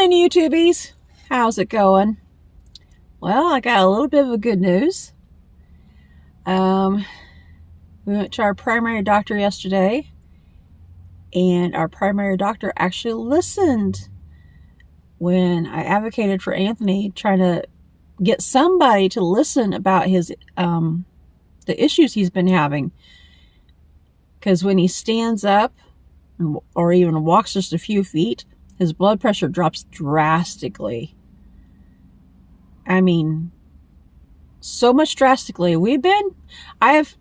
morning, YouTubies. How's it going? Well, I got a little bit of good news. We went to our primary doctor yesterday, and our primary doctor actually listened when I advocated for Anthony, trying to get somebody to listen about his the issues he's been having. Because when he stands up or even walks just a few feet, his blood pressure drops drastically. I mean, so much drastically. I have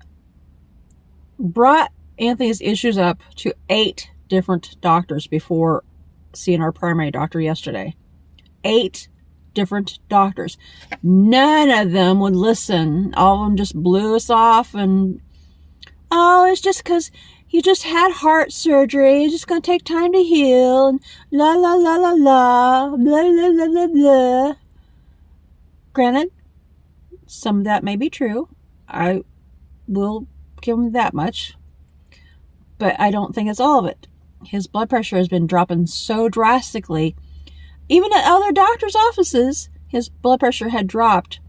brought Anthony's issues up to 8 different doctors before seeing our primary doctor yesterday. 8 different doctors. None of them would listen. All of them just blew us off and, oh, it's just because you just had heart surgery. It's just going to take time to heal. And la, la, la, la, la. Blah, blah, blah, blah, blah. Granted, some of that may be true. I will give him that much. But I don't think it's all of it. His blood pressure has been dropping so drastically. Even at other doctors' offices, his blood pressure had dropped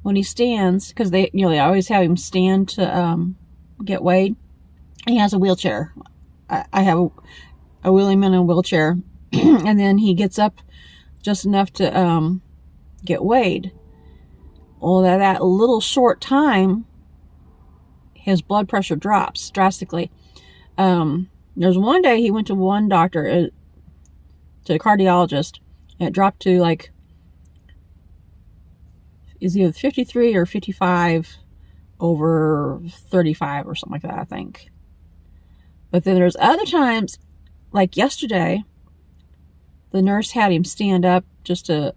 when he stands, because they always have him stand to get weighed. He has a wheelchair. I have I wheel him in a wheelchair, and then he gets up just enough to get weighed. Well, that little short time, his blood pressure drops drastically. There's one day he went to one doctor, to a cardiologist, and it dropped to is either 53 or 55 over 35 or something like that, I think. But then there's other times, like yesterday, the nurse had him stand up just to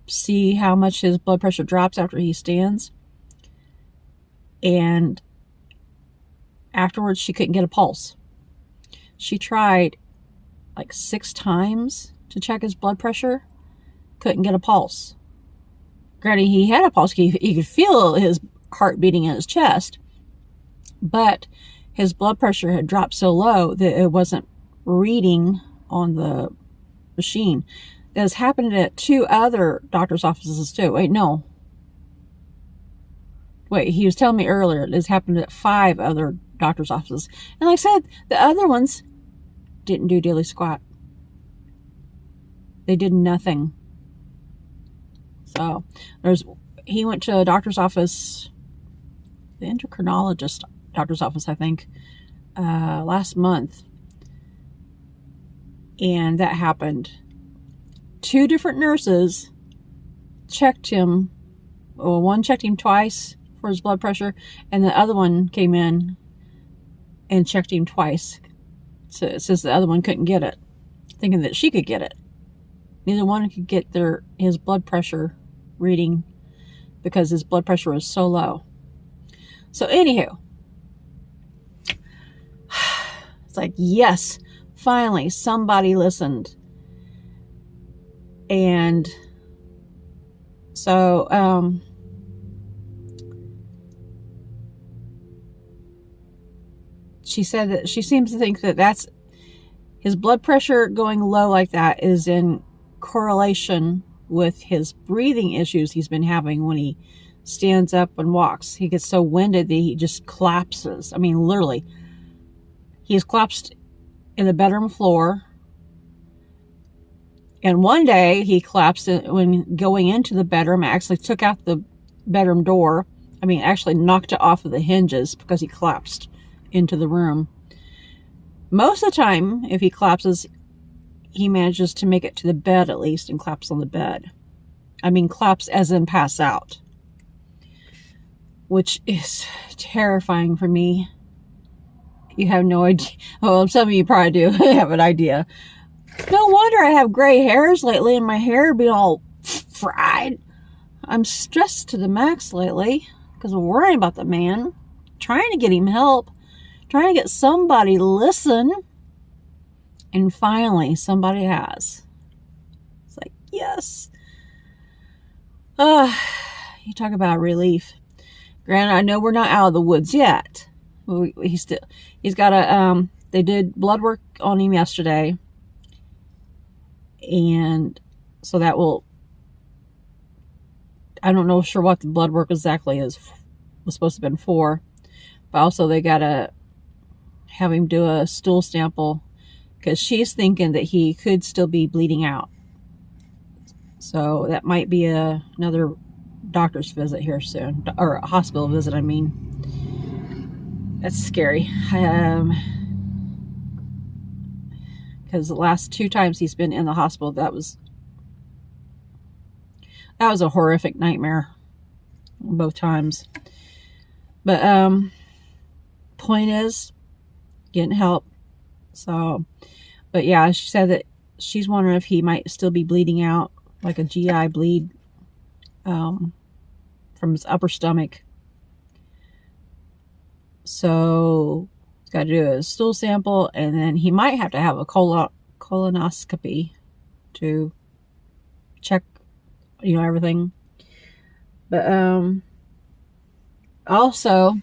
see how much his blood pressure drops after he stands. And afterwards, she couldn't get a pulse. She tried 6 times to check his blood pressure. Couldn't get a pulse. Granted, he had a pulse. He could feel his heart beating in his chest. But his blood pressure had dropped so low that it wasn't reading on the machine. That has happened at 2 other doctor's offices too. Wait, he was telling me earlier it has happened at 5 other doctor's offices. And like I said, the other ones didn't do daily squat. They did nothing. So he went to a doctor's office, the endocrinologist doctor's office, I think, last month. And that happened. 2 different nurses checked him. Well, one checked him twice for his blood pressure, and the other one came in and checked him twice. So it says the other one couldn't get it, thinking that she could get it. Neither one could get his blood pressure reading because his blood pressure was so low. So anywho, it's like, yes, finally somebody listened. And so she said that she seems to think that that's his blood pressure going low like that is in correlation with his breathing issues he's been having when he stands up and walks. He gets so winded that he just collapses. I mean, literally. He's collapsed in the bedroom floor. And one day he collapsed when going into the bedroom. Actually took out the bedroom door. I mean, actually knocked it off of the hinges because he collapsed into the room. Most of the time, if he collapses, he manages to make it to the bed at least and collapse on the bed. I mean, collapse as in pass out. Which is terrifying for me. You have no idea. Well, some of you probably do have an idea. No wonder I have gray hairs lately and my hair being all fried. I'm stressed to the max lately because I'm worrying about the man. Trying to get him help. Trying to get somebody to listen. And finally, somebody has. It's like, yes. You talk about relief. Granted, I know we're not out of the woods yet. He's got they did blood work on him yesterday. And so that will, I don't know sure what the blood work exactly was supposed to have been for, but also they got to have him do a stool sample because she's thinking that he could still be bleeding out. So that might be another doctor's visit here soon, or a hospital visit, I mean. That's scary. Because the last 2 times he's been in the hospital, that was a horrific nightmare both times. But point is getting help. So, but yeah, she said that she's wondering if he might still be bleeding out, like a GI bleed from his upper stomach. So he's got to do a stool sample, and then he might have to have a colonoscopy to check, everything. But also,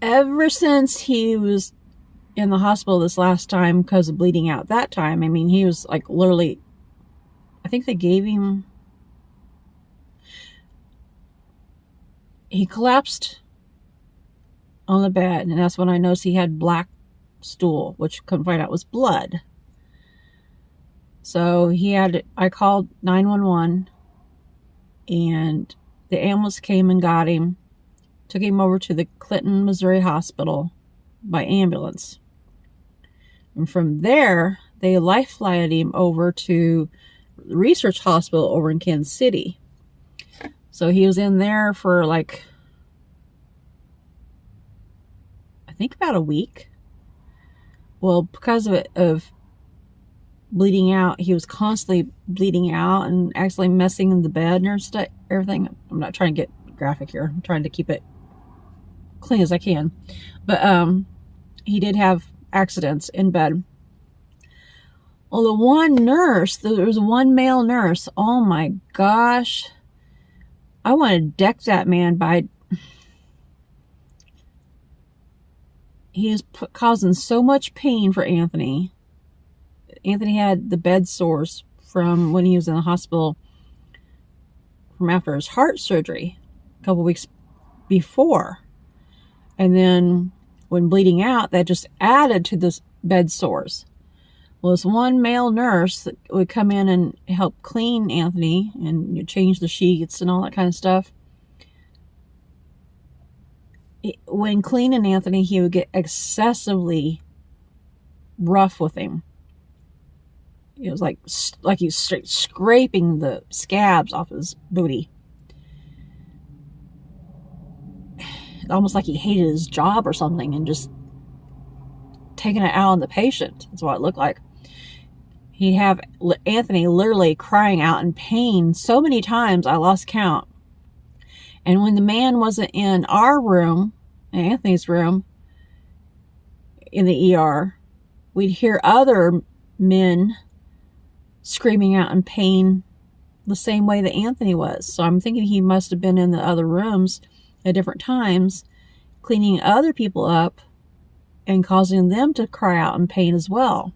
ever since he was in the hospital this last time because of bleeding out that time, I mean, he was like literally, I think they gave him, he collapsed on the bed, and that's when I noticed he had black stool, which couldn't find out was blood. So I called 911, and the ambulance came and got him, took him over to the Clinton, Missouri hospital by ambulance. And from there, they life-flighted him over to the research hospital over in Kansas City. So he was in there for like, I think about a week. Well, because of bleeding out, he was constantly bleeding out and actually messing in the bed and everything. I'm not trying to get graphic here. I'm trying to keep it clean as I can. But he did have accidents in bed. Well, the one nurse, there was one male nurse, oh my gosh, I want to deck that man by, he is causing so much pain for Anthony. Anthony had the bed sores from when he was in the hospital from after his heart surgery a couple weeks before. And then when bleeding out, that just added to the bed sores. Well, this one male nurse that would come in and help clean Anthony and change the sheets and all that kind of stuff. When cleaning Anthony, he would get excessively rough with him. It was like he was scraping the scabs off his booty. Almost like he hated his job or something and just taking it out on the patient. That's what it looked like. He'd have Anthony literally crying out in pain so many times I lost count. And when the man wasn't in our room, Anthony's room, in the ER, we'd hear other men screaming out in pain the same way that Anthony was. So I'm thinking he must have been in the other rooms at different times, cleaning other people up and causing them to cry out in pain as well.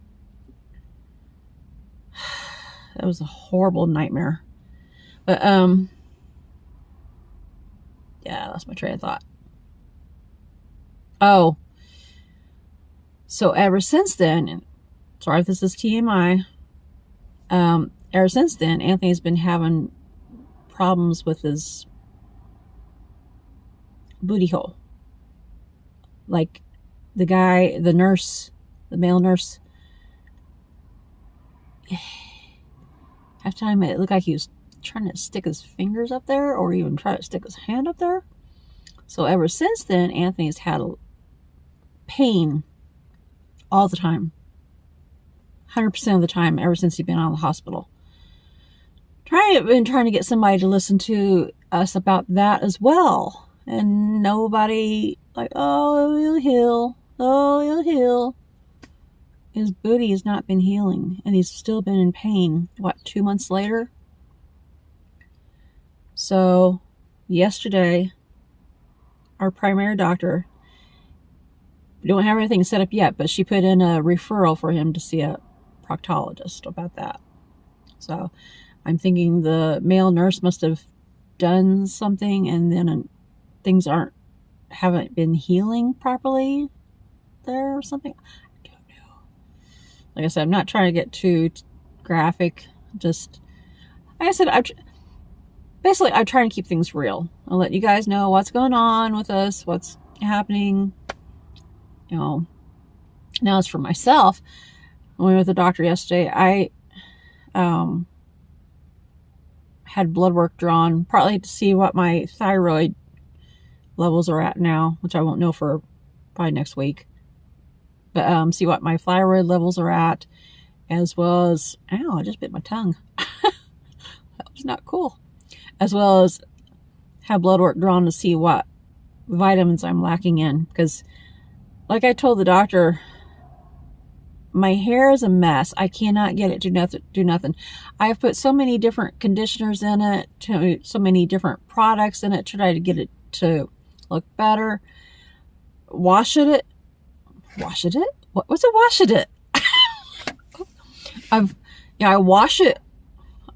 That was a horrible nightmare. But yeah, that's my train of thought. Oh, so ever since then, sorry if this is TMI, ever since then, Anthony's been having problems with his booty hole. Like the male nurse, half time it looked like he was trying to stick his fingers up there or even try to stick his hand up there. So ever since then, Anthony's had pain all the time. 100% of the time ever since he's been out of the hospital. Been trying to get somebody to listen to us about that as well. And nobody, like, oh, he'll heal. Oh, he'll heal. His booty has not been healing, and he's still been in pain, 2 months later? So, yesterday, our primary doctor, we don't have everything set up yet, but she put in a referral for him to see a proctologist about that. So I'm thinking the male nurse must have done something, and then things haven't been healing properly there or something. I don't know. Like I said, I'm not trying to get too graphic. Just, like I said, basically I'm trying to keep things real. I'll let you guys know what's going on with us, what's happening. You know, now as for myself, when we went to the doctor yesterday, I had blood work drawn, partly to see what my thyroid levels are at now, which I won't know for probably next week. But see what my thyroid levels are at, as well as, ow, I just bit my tongue. That was not cool. As well as have blood work drawn to see what vitamins I'm lacking in. Because, like I told the doctor, my hair is a mess. I cannot get it to do nothing. I've put so many different conditioners in it, so many different products in it to try to get it to look better. What's it? What's it? I wash it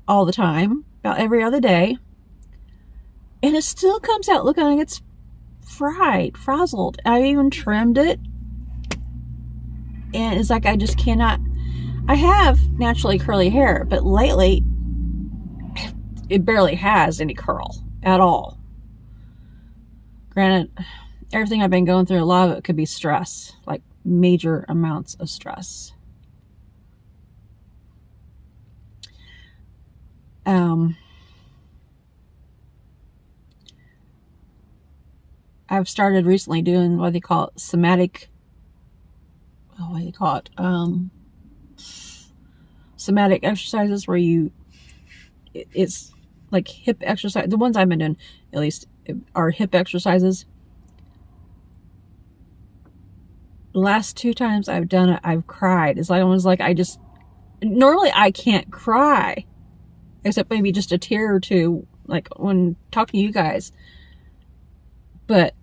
all the time, about every other day, and it still comes out looking like it's frazzled. I even trimmed it, and it's like I just cannot. I have naturally curly hair, but lately it barely has any curl at all. Granted, everything I've been going through, a lot of it could be stress, like major amounts of stress. I've started recently doing what they call somatic. Oh, what do you call it? Somatic exercises, where it's like hip exercise. The ones I've been doing, at least, are hip exercises. The last 2 times I've done it, I've cried. It's like almost like normally I can't cry, except maybe just a tear or two, like when talking to you guys. But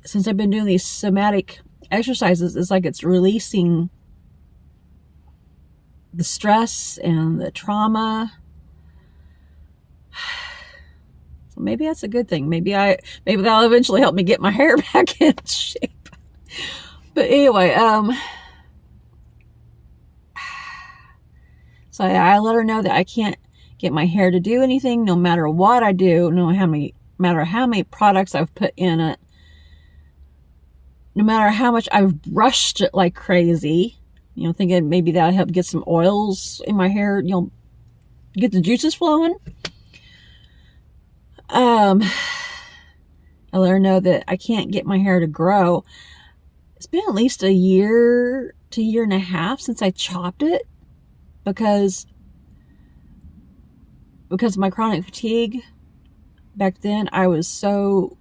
since I've been doing these somatic exercises, it's like it's releasing the stress and the trauma. So maybe that's a good thing. Maybe that'll eventually help me get my hair back in shape. But anyway, so I let her know that I can't get my hair to do anything, no matter what I do, no matter how many products I've put in it, no matter how much I've brushed it like crazy, thinking maybe that'll help get some oils in my hair, get the juices flowing. I let her know that I can't get my hair to grow. It's been at least a year to year and a half since I chopped it, because of my chronic fatigue. Back then, I was so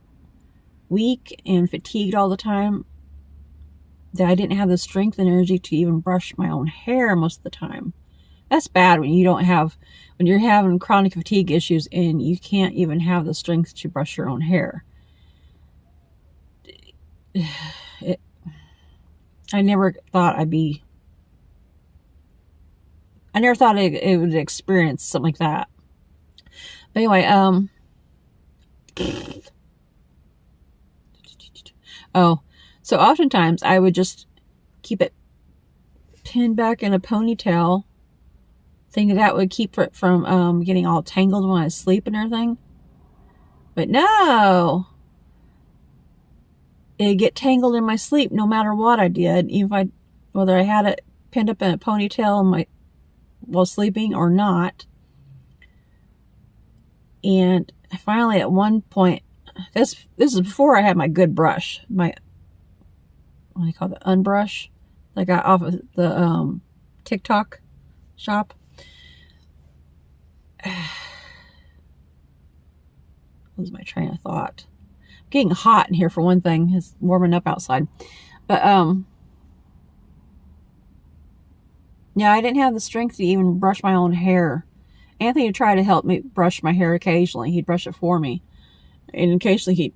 weak and fatigued all the time that I didn't have the strength and energy to even brush my own hair most of the time. That's bad when you're having chronic fatigue issues and you can't even have the strength to brush your own hair. I never thought it would experience something like that. But anyway, so oftentimes I would just keep it pinned back in a ponytail, thinking that would keep it from getting all tangled when I sleep and everything. But no, it'd get tangled in my sleep no matter what I did, even whether I had it pinned up in a ponytail while sleeping or not. And finally, at one point, this is before I had my good brush, my, what do you call it, unbrush, that I got off of the TikTok shop. Lose my train of thought. I'm getting hot in here for one thing. It's warming up outside. But yeah, I didn't have the strength to even brush my own hair. Anthony would try to help me brush my hair occasionally. He'd brush it for me. And occasionally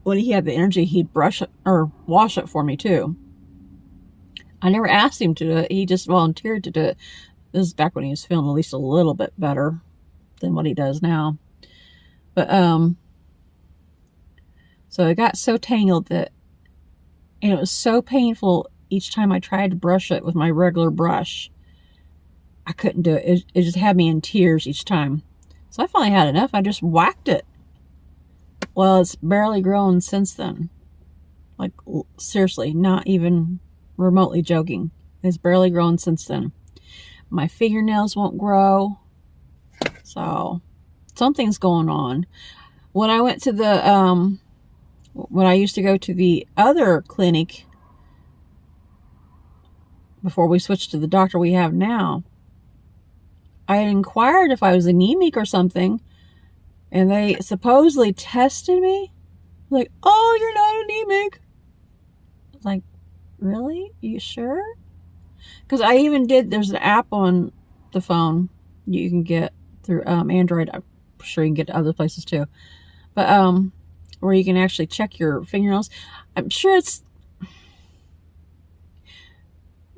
when he had the energy, he'd brush it or wash it for me too. I never asked him to do it. He just volunteered to do it. This is back when he was feeling at least a little bit better than what he does now. But, so it got so tangled that, and it was so painful each time I tried to brush it with my regular brush. I couldn't do it. It just had me in tears each time. So I finally had enough. I just whacked it. Well, it's barely grown since then. Like, seriously, not even remotely joking. It's barely grown since then. My fingernails won't grow. So, something's going on. When I went to the, when I used to go to the other clinic, before we switched to the doctor we have now, I had inquired if I was anemic or something, and they supposedly tested me. Like, oh, you're not anemic. I was like, really? You sure? Because I even did, there's an app on the phone you can get through Android. I'm sure you can get to other places too. But where you can actually check your fingernails. I'm sure it's,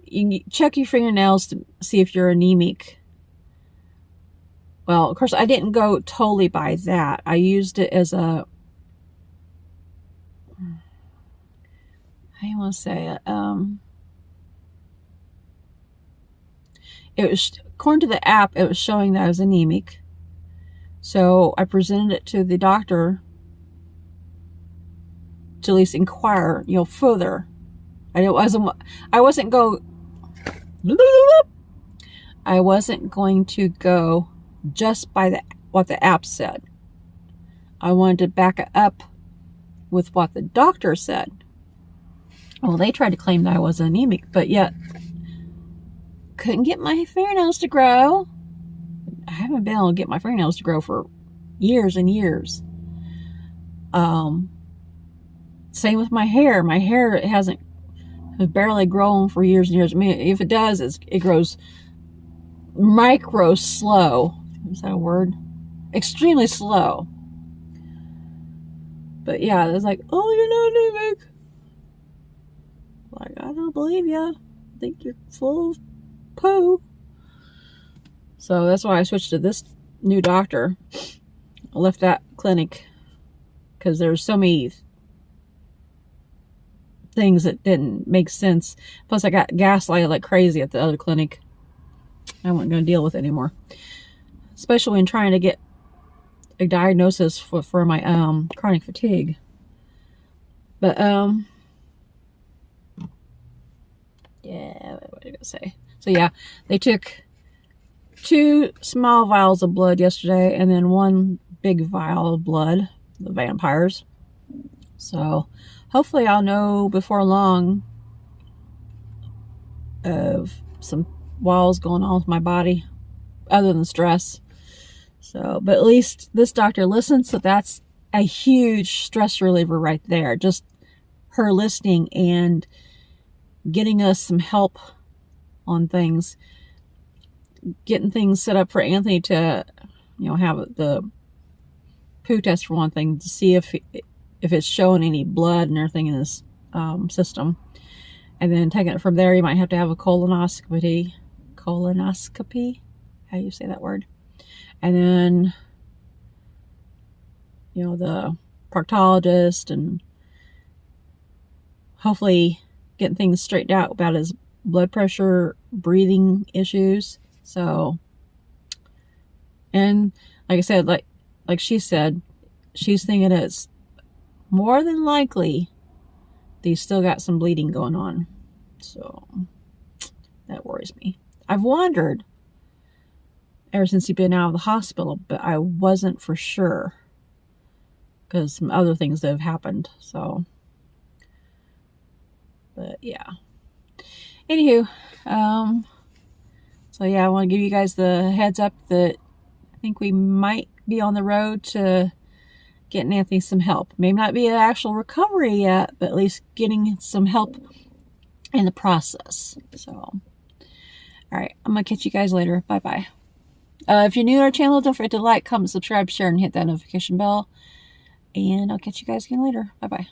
you can check your fingernails to see if you're anemic. Well, of course, I didn't go totally by that. I used it as a, how do you want to say it? It was, according to the app, it was showing that I was anemic. So I presented it to the doctor to at least inquire, further. I wasn't going to go just by what the app said. I wanted to back it up with what the doctor said. Well, they tried to claim that I was anemic, but yet couldn't get my fingernails to grow. I haven't been able to get my fingernails to grow for years and years. Same with my hair. My hair has barely grown for years and years. I mean, if it does, it grows micro slow. Is that a word? Extremely slow. But yeah, it's like, oh, you're not anemic. Like, I don't believe you. I think you're full of poo. So that's why I switched to this new doctor. I left that clinic because there's so many things that didn't make sense. Plus, I got gaslighted like crazy at the other clinic. I wasn't going to deal with it anymore. Especially when trying to get a diagnosis for my chronic fatigue. But, yeah, what was I going to say? So, yeah, they took 2 small vials of blood yesterday and then 1 big vial of blood, the vampires. So, hopefully I'll know before long of some walls going on with my body other than stress. So, but at least this doctor listens, so that's a huge stress reliever right there. Just her listening and getting us some help on things, getting things set up for Anthony to, have the poo test for one thing, to see if it's showing any blood and everything in his system. And then taking it from there, you might have to have a colonoscopy. How do you say that word? And then, the proctologist, and hopefully getting things straightened out about his blood pressure, breathing issues. So, and like I said, like she said, she's thinking it's more than likely that he's still got some bleeding going on. So that worries me. I've wondered ever since he's been out of the hospital, but I wasn't for sure because some other things that have happened. So, but yeah. Anywho, so yeah, I want to give you guys the heads up that I think we might be on the road to getting Anthony some help. Maybe not be an actual recovery yet, but at least getting some help in the process. So, all right, I'm going to catch you guys later. Bye-bye. If you're new to our channel, don't forget to like, comment, subscribe, share, and hit that notification bell. And I'll catch you guys again later. Bye-bye.